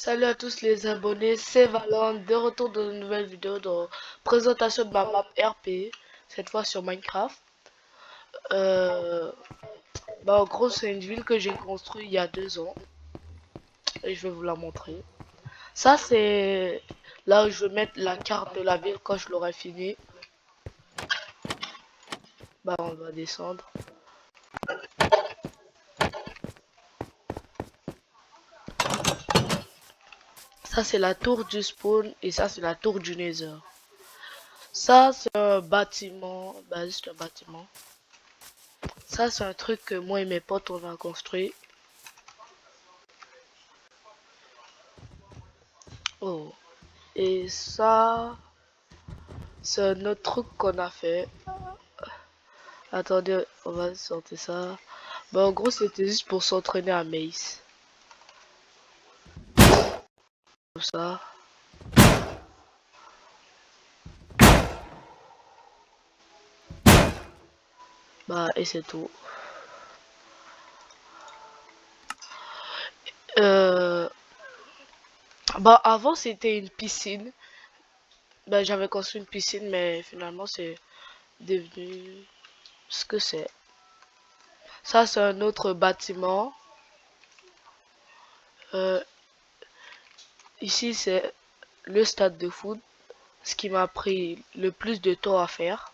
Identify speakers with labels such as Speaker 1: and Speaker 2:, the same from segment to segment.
Speaker 1: Salut à tous les abonnés, c'est Valent, de retour dans une nouvelle vidéo de présentation de ma map RP, cette fois sur Minecraft. Euh, en gros c'est une ville que j'ai construite il y a 2 ans et je vais vous la montrer. Ça c'est là où je vais mettre la carte de la ville quand je l'aurai fini. On va descendre. Ça c'est la tour du spawn et ça c'est la tour du nether. Ça c'est un bâtiment, juste un bâtiment. Ça c'est un truc que moi et mes potes on a construit. Oh. Et ça, c'est un autre truc qu'on a fait. Attendez, on va sortir ça. En gros, c'était juste pour s'entraîner à Mace. Comme ça. Et c'est tout. Euh, Avant, c'était une piscine. J'avais construit une piscine, mais finalement, c'est devenu ce que c'est. Ça, c'est un autre bâtiment. Ici, c'est le stade de foot. Ce qui m'a pris le plus de temps à faire.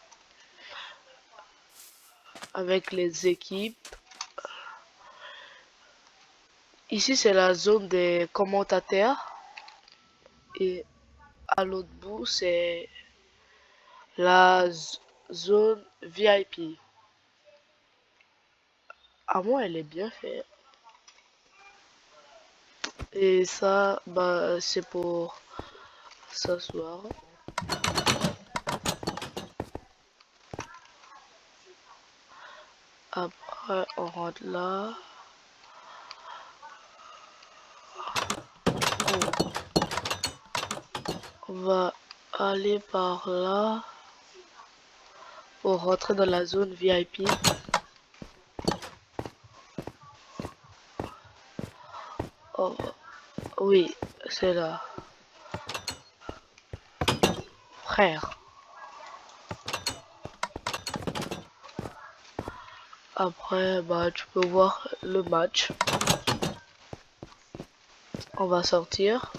Speaker 1: Avec les équipes. Ici, c'est la zone des commentateurs. Et à l'autre bout, c'est la zone VIP. À moi, elle est bien faite. Et ça, c'est pour s'asseoir. Après, on rentre là. On va aller par là pour rentrer dans la zone VIP. Oh, oui, c'est là. Frère. Après, tu peux voir le match. On va sortir.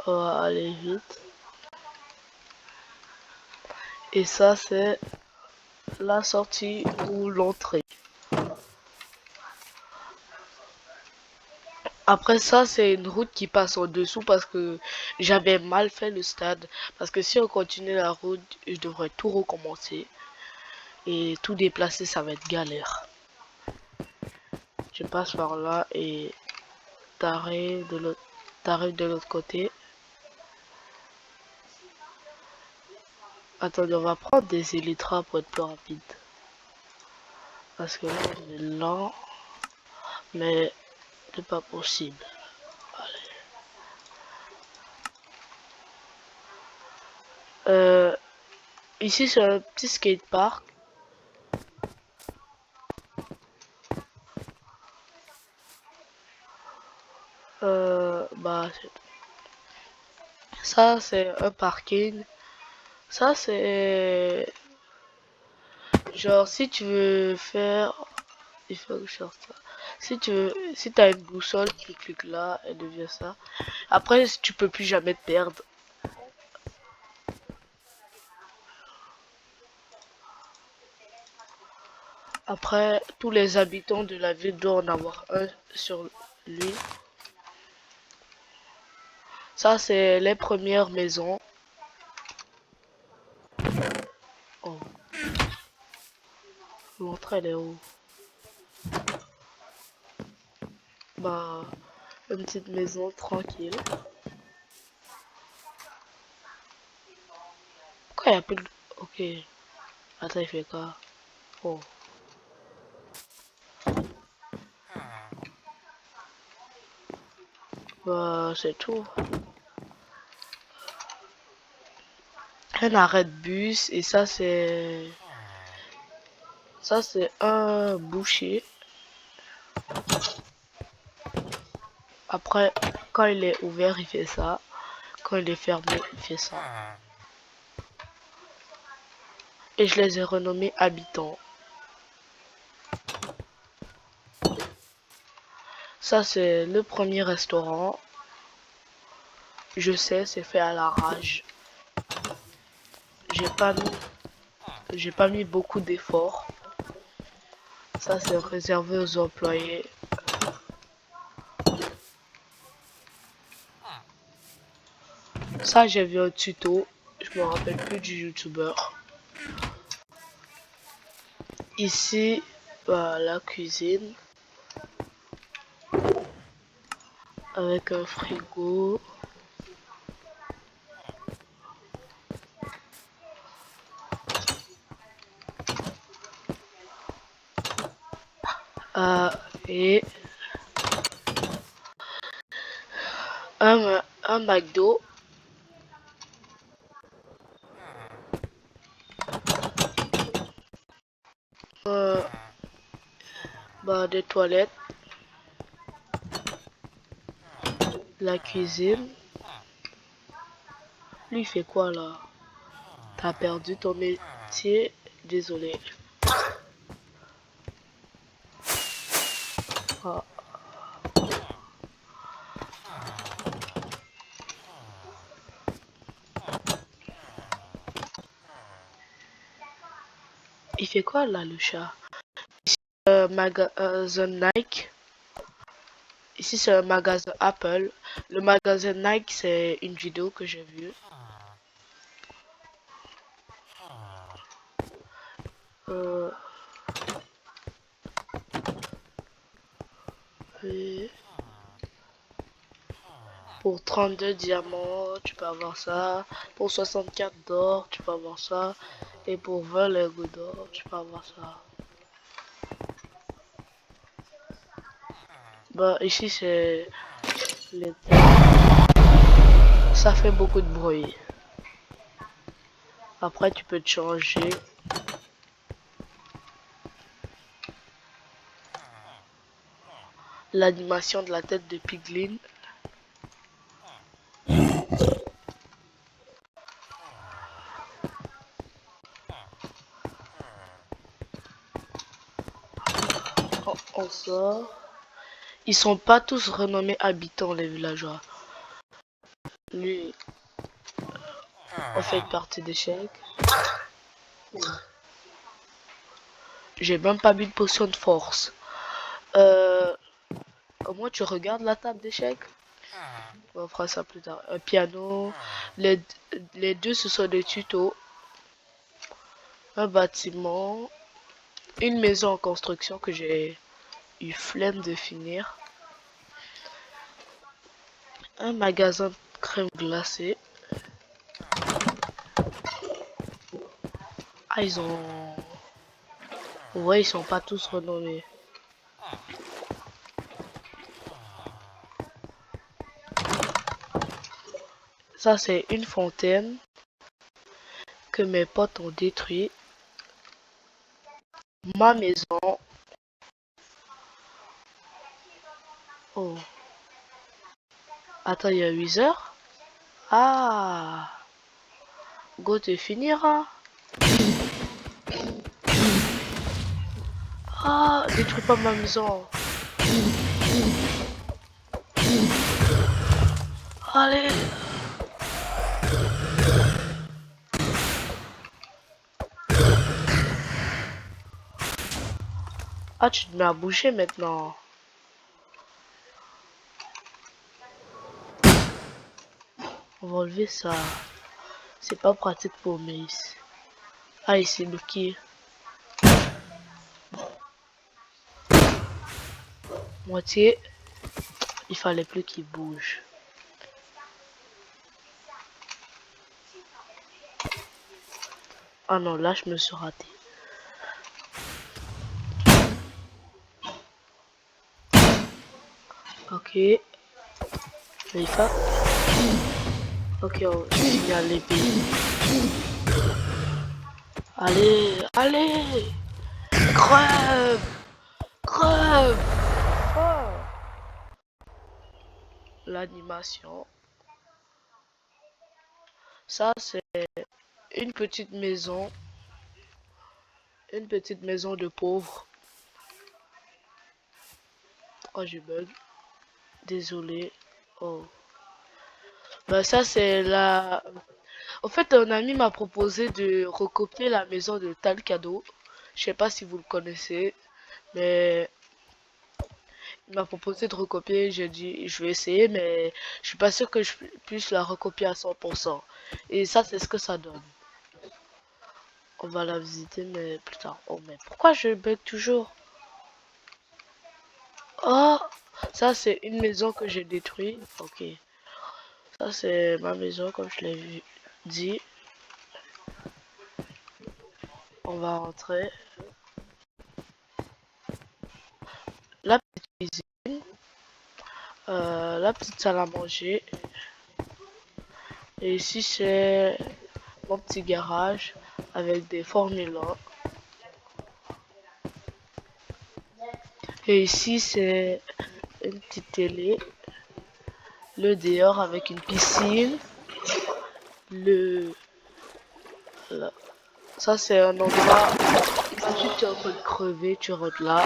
Speaker 1: On va aller vite. Et ça, c'est la sortie ou l'entrée. Après ça, c'est une route qui passe en dessous parce que j'avais mal fait le stade. Parce que si on continue la route, je devrais tout recommencer. Et tout déplacer, ça va être galère. Je passe par là et t'arrives de l'autre côté. Attendez, on va prendre des élytras pour être plus rapide. Parce que là, on est lent. Mais c'est pas possible. Ici, c'est un petit skatepark. Ça, c'est un parking. Ça, c'est... Genre, si tu veux faire... Il faut que je sorte ça. Si tu veux... Si t'as une boussole, tu cliques là, elle devient ça. Après, tu peux plus jamais te perdre. Après, tous les habitants de la ville doivent en avoir un sur lui. Ça, c'est les premières maisons. Oh. L'entrée, elle est où? Une petite maison tranquille. Pourquoi il n'y a plus de... Ok. Attends, il fait quoi? Oh. C'est tout. un arrêt de bus et ça c'est un boucher. Après, quand il est ouvert, il fait ça. Quand il est fermé, il fait ça. Et je les ai renommés habitants. Ça c'est le premier restaurant. Je sais, c'est fait à la rage. J'ai pas mis beaucoup d'efforts. Ça c'est réservé aux employés. Ça j'ai vu un tuto. Je me rappelle plus du youtubeur. Ici, bah, la cuisine. Avec un frigo. Et un McDo. Bah, des toilettes. La cuisine. Lui, il fait quoi là? T'as perdu ton métier? Désolé. Ah. Il fait quoi là, le chat? Magasin Nike. Ici, c'est un magasin Apple. Le magasin Nike, c'est une vidéo que j'ai vue. Et pour 32 diamants, tu peux avoir ça. Pour 64 d'or, tu peux avoir ça. Et pour 20 lingots d'or, tu peux avoir ça. Bah, ici, c'est les... Ça fait beaucoup de bruit. Après, tu peux te changer. L'animation de la tête de Piglin. On sort. Ils sont pas tous renommés habitants, les villageois. Lui, on fait partie d'échecs. J'ai même pas mis de potion de force. Comment tu regardes la table d'échecs? On fera ça plus tard. Un piano. Les deux, ce sont des tutos. Un bâtiment. Une maison en construction que j'ai eu flemme de finir. Un magasin de crème glacée. Ah, ils ont... Ouais, ils sont pas tous renommés. Ça, c'est une fontaine que mes potes ont détruit. Ma maison. Oh. Attends, il y a 8 heures? Ah. Go te finir, hein? Ah, détruis pas ma maison. Allez. Ah, tu te mets à bouger maintenant. On va enlever ça. C'est pas pratique pour Mace. Ah, ici, Lucky. Moitié. Il fallait plus qu'il bouge. Ah non, là, je me suis raté. Ok. Mais il faut... Ok, on signale l'épée. Allez, allez. Crève. Crève.
Speaker 2: Oh.
Speaker 1: L'animation. Ça, c'est une petite maison. Une petite maison de pauvres. Oh, je bug. Désolé. Oh. Bah, ça, c'est la... En fait, un ami m'a proposé de recopier la maison de Talcado. Je sais pas si vous le connaissez, mais il m'a proposé de recopier. J'ai dit, je vais essayer, mais je suis pas sûr que je puisse la recopier à 100%. Et ça, c'est ce que ça donne. On va la visiter, mais plus tard. Oh, mais pourquoi je bug toujours? Oh, ça, c'est une maison que j'ai détruite. Ok. Ça, c'est ma maison, comme je l'ai dit. On va rentrer. La petite cuisine. La petite salle à manger. Et ici, c'est mon petit garage avec des Formule 1. Et ici, c'est une petite télé. Le dehors avec une piscine. Le... là. Ça, c'est un endroit où tu es en train de crever, tu rentres là.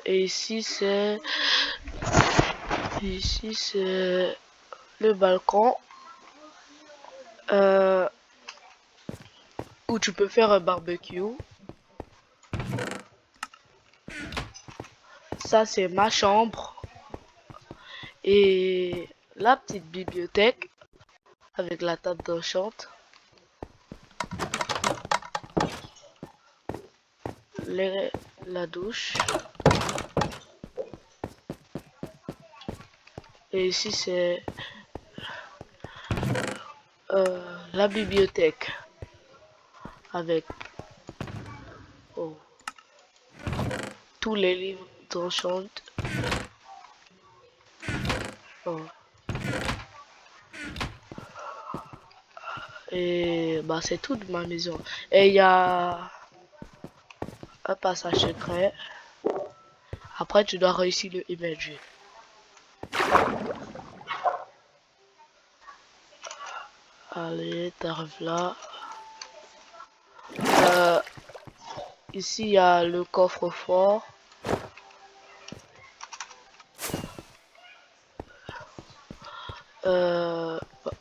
Speaker 1: Et ici, c'est... Ici, c'est le balcon. Où tu peux faire un barbecue. Ça, c'est ma chambre. Et la petite bibliothèque avec la table d'enchante. La douche. Et ici, c'est la bibliothèque avec oh, tous les livres d'enchante. Oh. Et bah, c'est tout de ma maison. Et il y a un passage secret. Après, tu dois réussir le image. Allez, t'arrives là. Ici, il y a le coffre-fort.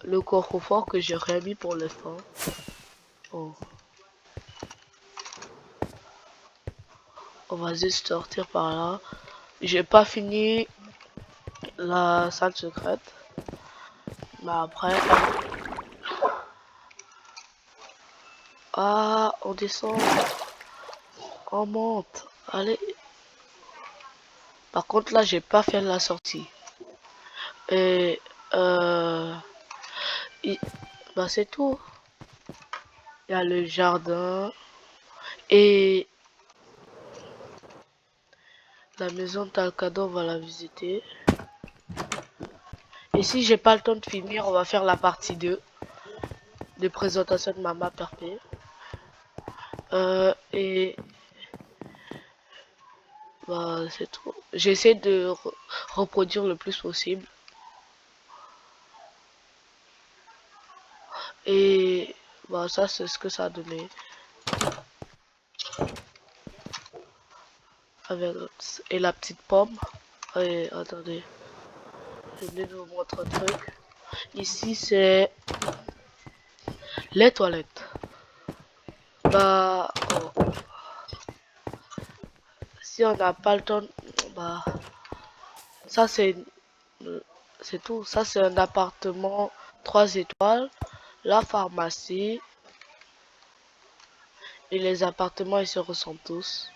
Speaker 1: Le coffre-fort que j'ai remis pour l'instant. Oh. On va juste sortir par là. J'ai pas fini la salle secrète. Mais après... Ah, on descend. On monte. Allez. Par contre, là, j'ai pas fait la sortie. Et... Euh... Bah, c'est tout. Il y a le jardin. Et... La maison de Talcado, on va la visiter. Et si j'ai pas le temps de finir, on va faire la partie 2 de présentation de ma map RP. Et bah, c'est tout. J'essaie de reproduire le plus possible. Et bah, ça, c'est ce que ça a donné. Avec, et la petite pomme. Et attendez. Je vais vous montrer un truc. Ici, c'est les toilettes. Bah, oh, si on n'a pas le temps, bah, ça c'est tout. Ça c'est un appartement 3 étoiles, la pharmacie et les appartements ils se ressemblent tous.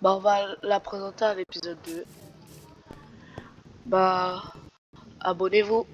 Speaker 1: Bah, on va la présenter à l'épisode 2. Bah, abonnez-vous.